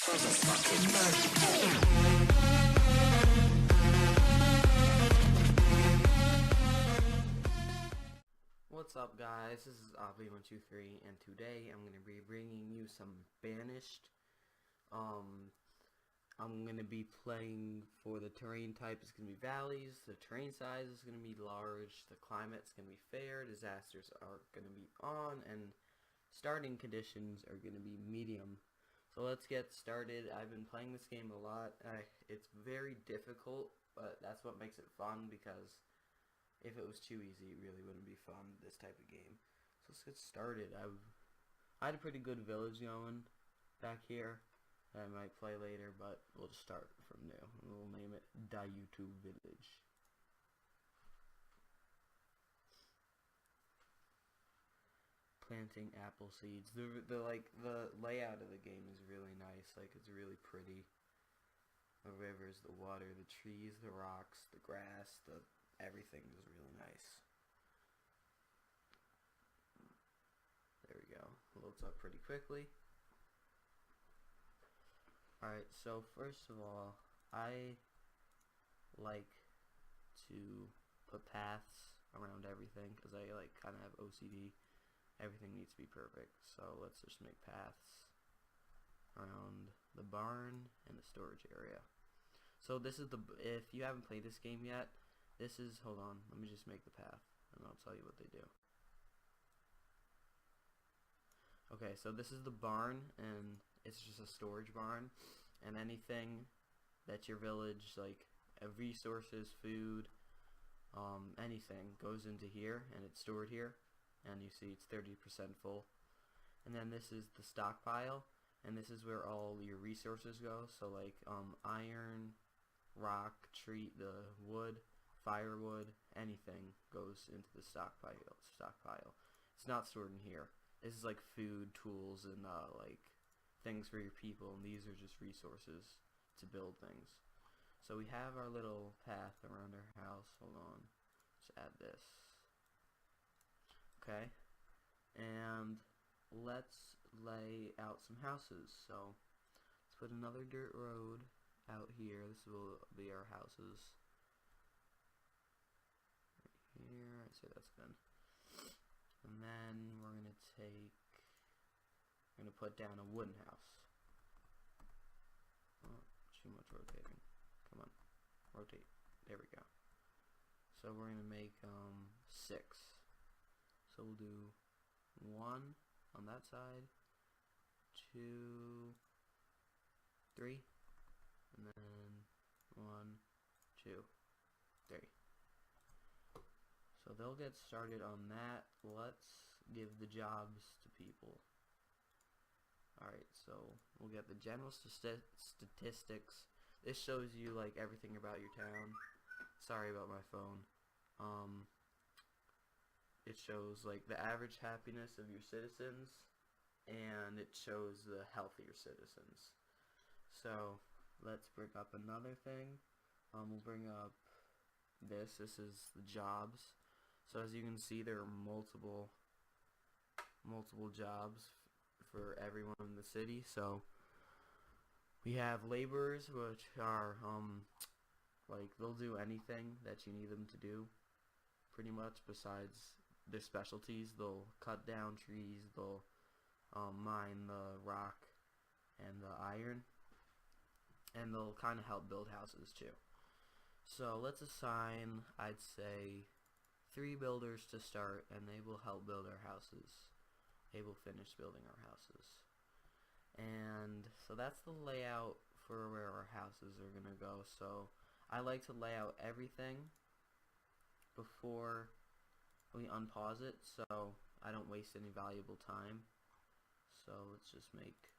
What's up, guys? This is Avi123, and today I'm going to be bringing you some Banished. I'm going to be playing for the terrain type is going to be valleys, the terrain size is going to be large, the climate's going to be fair, disasters are going to be on, and starting conditions are going to be medium. So let's get started. I've been playing this game a lot. It's very difficult, but that's what makes it fun, because if it was too easy, it really wouldn't be fun, this type of game. So let's get started. I had a pretty good village going back here that I might play later, but we'll just start from new. We'll name it Dayutu Village. Planting apple seeds. The layout of the game is really nice. Like, it's really pretty. The rivers, the water, the trees, the rocks, the grass, everything is really nice. There we go. Loads up pretty quickly. Alright, so first of all, I like to put paths around everything, because I kind of have OCD. Everything needs to be perfect. So let's just make paths around the barn and the storage area. So this is if you haven't played this game yet, this is, hold on, let me just make the path, and I'll tell you what they do. Okay, so this is the barn, and it's just a storage barn, and anything that your village, like resources, food, anything, goes into here, and it's stored here, and you see it's 30% full. And then this is the stockpile, and this is where all your resources go, so like iron, rock, tree, the wood, firewood, anything goes into the stockpile. It's not stored in here. This is like food, tools, and like things for your people, and these are just resources to build things. So we have our little path around our house. Hold on, let's add this. Okay, and let's lay out some houses. So let's put another dirt road out here. This will be our houses. Here, I'd say that's good. And then we're gonna put down a wooden house. Oh, too much rotating. Come on, rotate. There we go. So we're gonna make 6. So we'll do 1 on that side, 2, 3, and then 1, 2, 3. So they'll get started on that. Let's give the jobs to people. Alright, so we'll get the general statistics. This shows you like everything about your town. Sorry about my phone. It shows like the average happiness of your citizens, and it shows the healthier citizens. So let's bring up another thing. We'll bring up this. This is the jobs. So as you can see, there are multiple jobs for everyone in the city. So we have laborers, which are like they'll do anything that you need them to do, pretty much, besides their specialties. They'll cut down trees, they'll mine the rock and the iron, and they'll kind of help build houses too. So let's assign, I'd say, 3 builders to start, and they will help build our houses. They will finish building our houses. And so that's the layout for where our houses are gonna go. So I like to lay out everything before we unpause it, so I don't waste any valuable time. So let's just make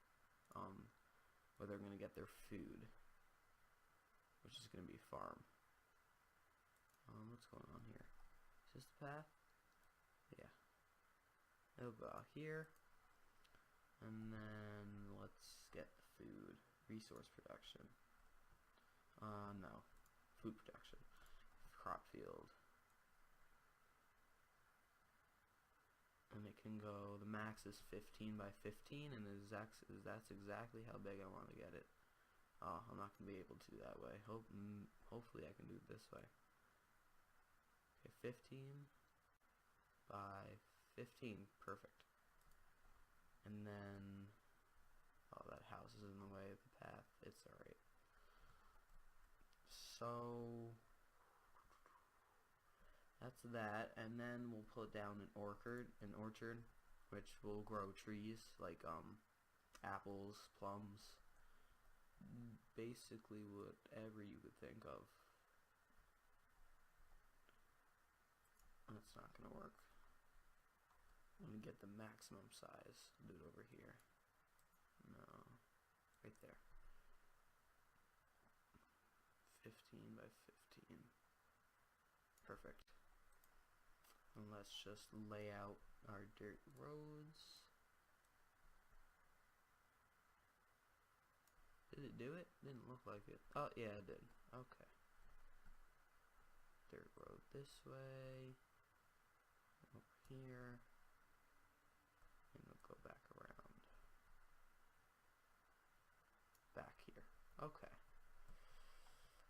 where they're gonna get their food, which is gonna be farm. What's going on here? Is this the path? Yeah. It'll go out here, and then let's get the food. Resource production. No. Food production. Crop field. And make can go, the max is 15 by 15, and that's exactly how big I want to get it. Oh, I'm not going to be able to do that way. Hopefully I can do it this way. Okay, 15 by 15, perfect. And then, oh, that house is in the way of the path. It's alright. So that's that, and then we'll put down an orchard, which will grow trees like apples, plums, basically whatever you could think of. That's not gonna work. I'm gonna get the maximum size. Do it over here. No, right there. 15 by 15. Perfect. And let's just lay out our dirt roads. Did it do it? Didn't look like it. Oh, yeah, it did. Okay. Dirt road this way. Over here. And we'll go back around. Back here. Okay.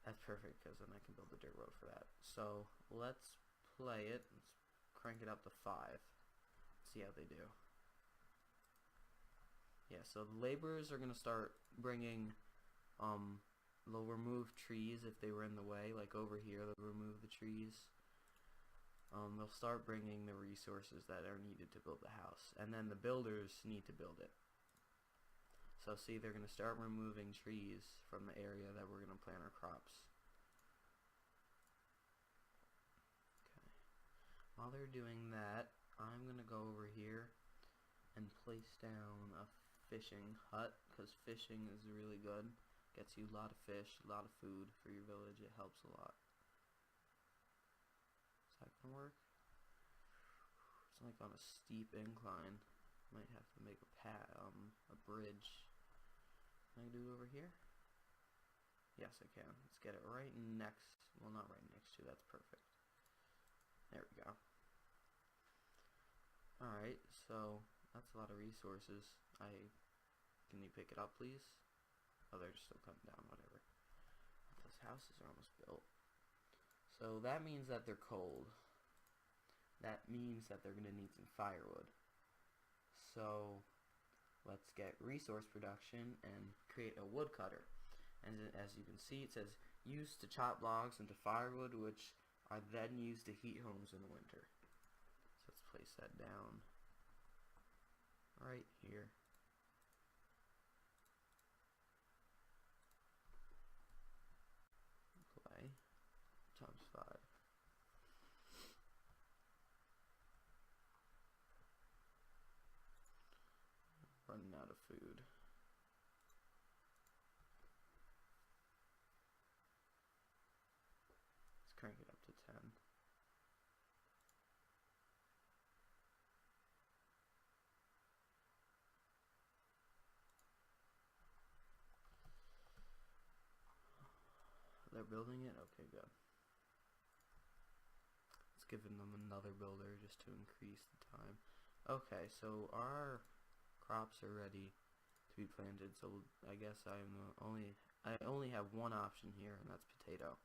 That's perfect, because then I can build the dirt road for that. So, let's play it. Let's crank it up to 5. See how they do. Yeah, so the laborers are going to start bringing, they'll remove trees if they were in the way, like over here they'll remove the trees. They'll start bringing the resources that are needed to build the house, and then the builders need to build it. So see, they're going to start removing trees from the area that we're going to plant our crops. Okay. While they're doing that, I'm going to go over here and place down a fishing hut, because fishing is really good. Gets you a lot of fish, a lot of food for your village. It helps a lot. Is that going to work? It's like on a steep incline. Might have to make a bridge. Can I do it over here? Yes, I can. Let's get it right next. Well, not right next to. That's perfect. There we go. Alright, so that's a lot of resources. Can you pick it up, please? Oh, they're still cutting down. Whatever. Those houses are almost built. So that means that they're cold. That means that they're going to need some firewood. So let's get resource production and create a woodcutter. And as you can see, it says used to chop logs into firewood, which are then used to heat homes in the winter. So let's place that down right here. Play times 5. Running out of food. Let's crank it up to 10. They're building it? Okay, good. Let's give them another builder just to increase the time. Okay, so our crops are ready to be planted, so I guess I only have one option here, and that's potato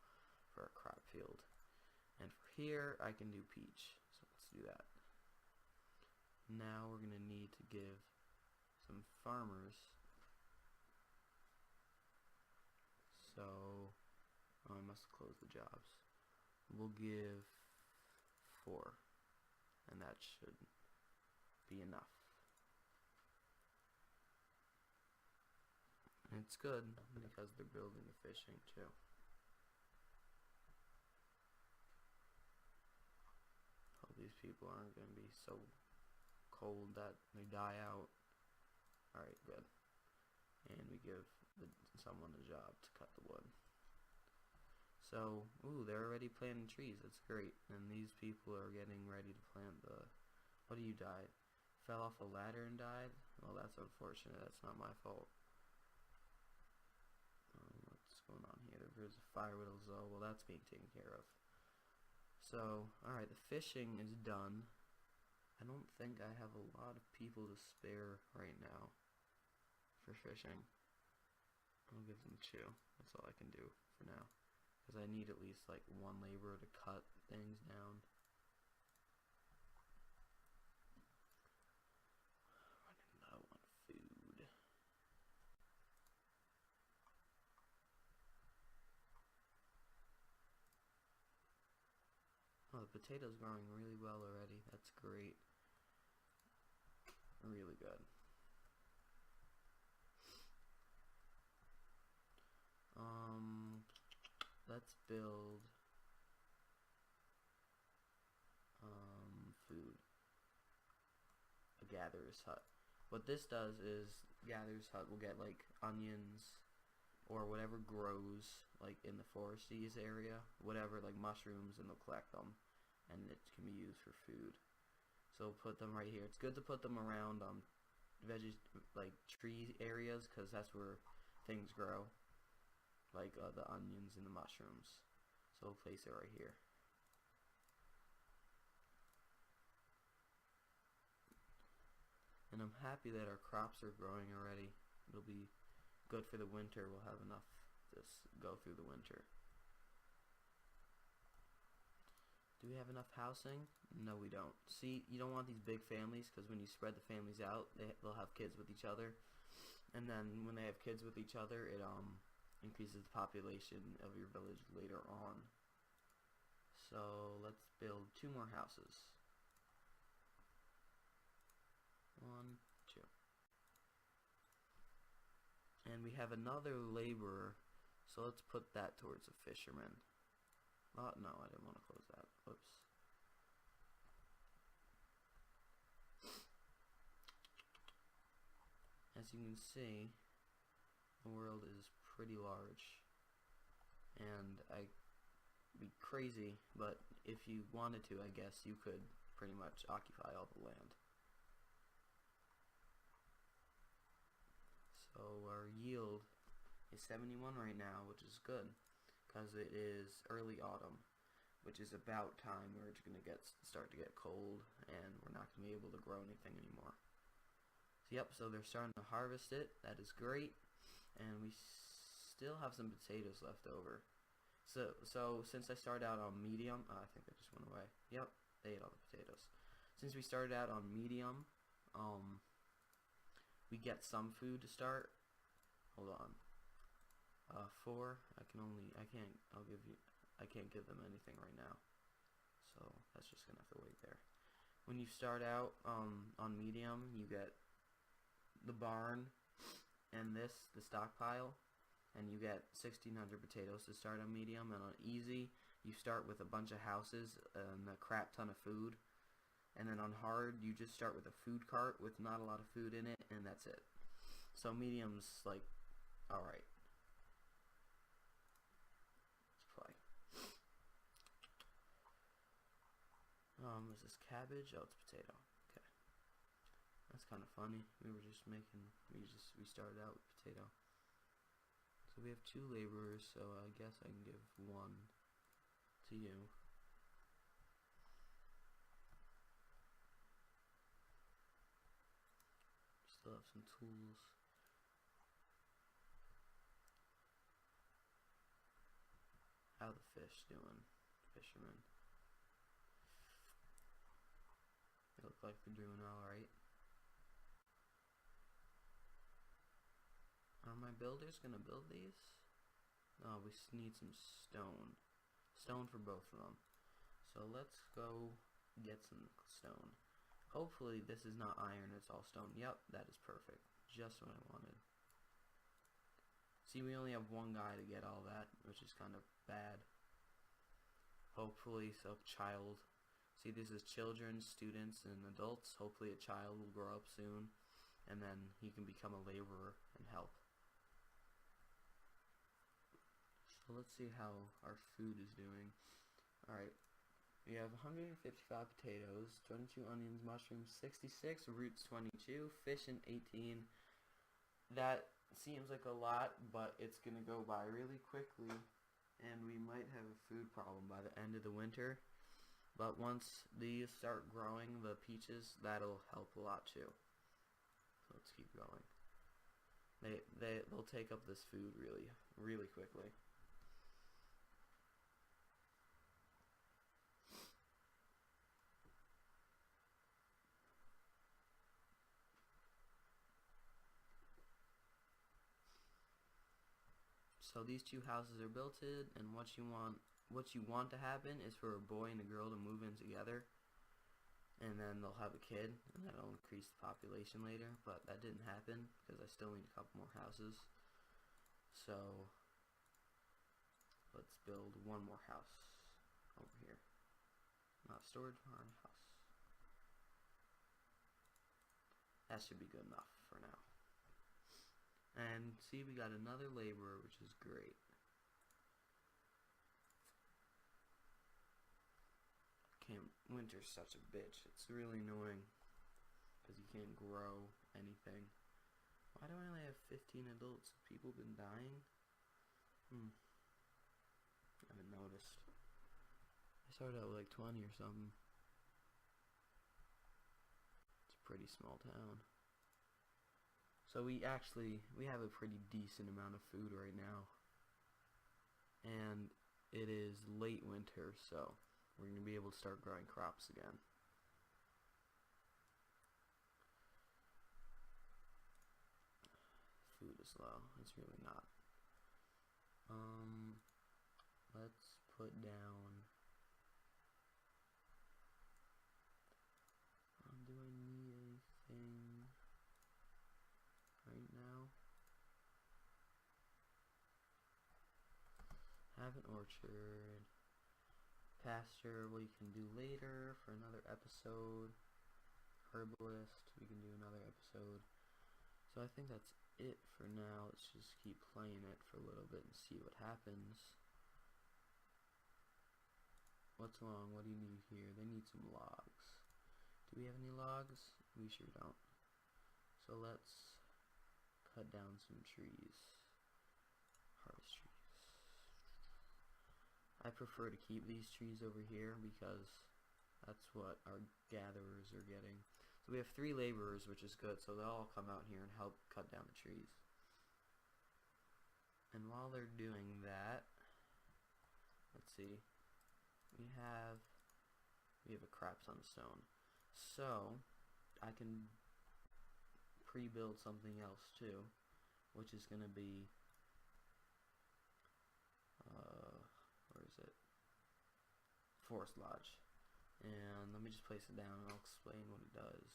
for a crop field. And for here, I can do peach, so let's do that. Now we're going to need to give some farmers, so I must close the jobs. We'll give 4, and that should be enough. And it's good because they're building the fishing too. Hope these people aren't going to be so cold that they die out. Alright, good. And we give someone a job to cut the wood. So, ooh, they're already planting trees. That's great. And these people are getting ready to plant the... What do you die? Fell off a ladder and died? Well, that's unfortunate. That's not my fault. What's going on here? There's a firewood as well. Well, that's being taken care of. So, alright, the fishing is done. I don't think I have a lot of people to spare right now for fishing. I'll give them 2. That's all I can do for now. Because I need at least like 1 laborer to cut things down. Running low on food. Oh, the potato's growing really well already. That's great. Really good. Let's build food. A gatherer's hut. What this does is gatherer's hut will get like onions or whatever grows like in the foresties area, whatever, like mushrooms, and they'll collect them and it can be used for food. So put them right here. It's good to put them around veggie like tree areas because that's where things grow, like the onions and the mushrooms. So we'll place it right here. And I'm happy that our crops are growing already. It'll be good for the winter. We'll have enough to go through the winter. Do we have enough housing? No, we don't. See, you don't want these big families because when you spread the families out, they'll have kids with each other. And then when they have kids with each other, it increases the population of your village later on. So let's build 2 more houses. 1, 2. And we have another laborer, so let's put that towards a fisherman. Oh, no, I didn't want to close that. Whoops. As you can see, the world is pretty large. And I'd be crazy, but if you wanted to, I guess you could pretty much occupy all the land. So our yield is 71 right now, which is good because it is early autumn, which is about time where it's going to start to get cold and we're not going to be able to grow anything anymore. So yep, so they're starting to harvest it. That is great, and we still have some potatoes left over. So since I started out on medium, I think they just went away. Yep, they ate all the potatoes. Since we started out on medium, we get some food to start. Hold on. 4. I can't give them anything right now. So that's just gonna have to wait there. When you start out on medium, you get the barn and the stockpile, and you get 1,600 potatoes to start on medium. And on easy, you start with a bunch of houses and a crap ton of food. And then on hard, you just start with a food cart with not a lot of food in it, and that's it. So medium's like, alright. Let's play. Is this cabbage? Oh, it's potato. Okay. That's kind of funny. We started out with potato. So we have 2 laborers, so I guess I can give 1 to you. Still have some tools. How the fish doing? Fishermen. They look like they're doing alright. Are my builders gonna build these? Oh, we need some stone. Stone for both of them. So let's go get some stone. Hopefully this is not iron, it's all stone. Yep, that is perfect. Just what I wanted. See, we only have 1 guy to get all that, which is kind of bad. Hopefully, child. See, this is children, students, and adults. Hopefully a child will grow up soon, and then he can become a laborer and help. So let's see how our food is doing. Alright. We have 155 potatoes, 22 onions, mushrooms, 66, roots 22, fish and 18. That seems like a lot, but it's going to go by really quickly, and we might have a food problem by the end of the winter. But once these start growing, the peaches, that'll help a lot too. So let's keep going. They'll take up this food really quickly. So these two houses are built in, and what you want to happen is for a boy and a girl to move in together, and then they'll have a kid, and that'll increase the population later. But that didn't happen because I still need a couple more houses. So let's build one more house over here. Not storage barn, house. That should be good enough for now. And see, we got another laborer, which is great. Winter's such a bitch. It's really annoying because you can't grow anything. Why do I only have 15 adults? Have people been dying? I haven't noticed. I started out with like 20 or something. It's a pretty small town. So we have a pretty decent amount of food right now. And it is late winter, so we're going to be able to start growing crops again. Food is low. It's really not. Let's put down. Do I need anything right now? Have an orchard. Pasture we can do later for another episode. Herbalist we can do another episode. So I think that's it for now. Let's just keep playing it for a little bit and see what happens. What's wrong? What do you need here? They need some logs. Do we have any logs? We sure don't. So let's cut down some trees. Harvest trees. I prefer to keep these trees over here because that's what our gatherers are getting. So we have 3 laborers, which is good, so they'll all come out here and help cut down the trees. And while they're doing that, let's see, we have a crap ton of stone. So I can pre-build something else too, which is going to be where is it? Forest Lodge. And let me just place it down and I'll explain what it does.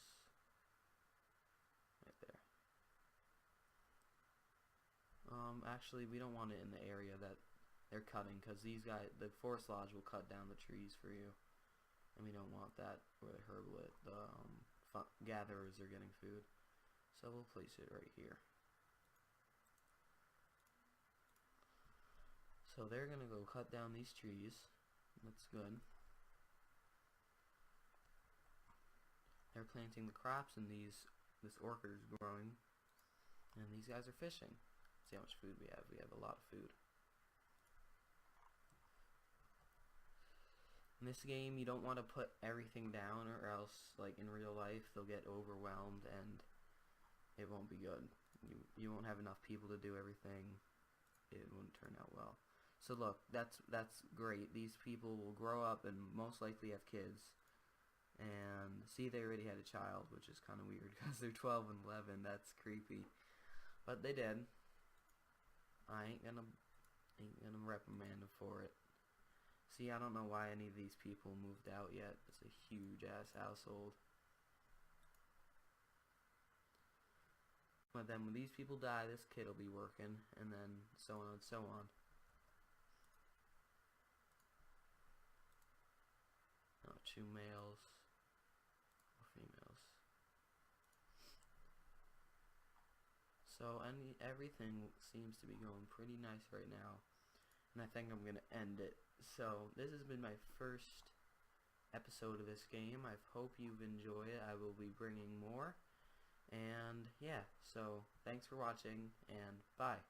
Right there. Actually, we don't want it in the area that they're cutting, because these guys, the Forest Lodge will cut down the trees for you, and we don't want that where the gatherers are getting food. So we'll place it right here. So they're gonna go cut down these trees. That's good. They're planting the crops, and this orchard is growing, and these guys are fishing. See how much food we have. We have a lot of food. In this game, you don't want to put everything down, or else, like in real life, they'll get overwhelmed and it won't be good. You won't have enough people to do everything. It wouldn't turn out well. So look, that's great. These people will grow up and most likely have kids. And see, they already had a child, which is kind of weird because they're 12 and 11. That's creepy. But they did. I ain't gonna reprimand them for it. See, I don't know why any of these people moved out yet. It's a huge ass household. But then when these people die, this kid will be working, and then so on and so on. Oh, 2 males or females. So everything seems to be going pretty nice right now, and I think I'm gonna end it. So this has been my first episode of this game. I hope you've enjoyed it. I will be bringing more. And yeah, so thanks for watching, and bye.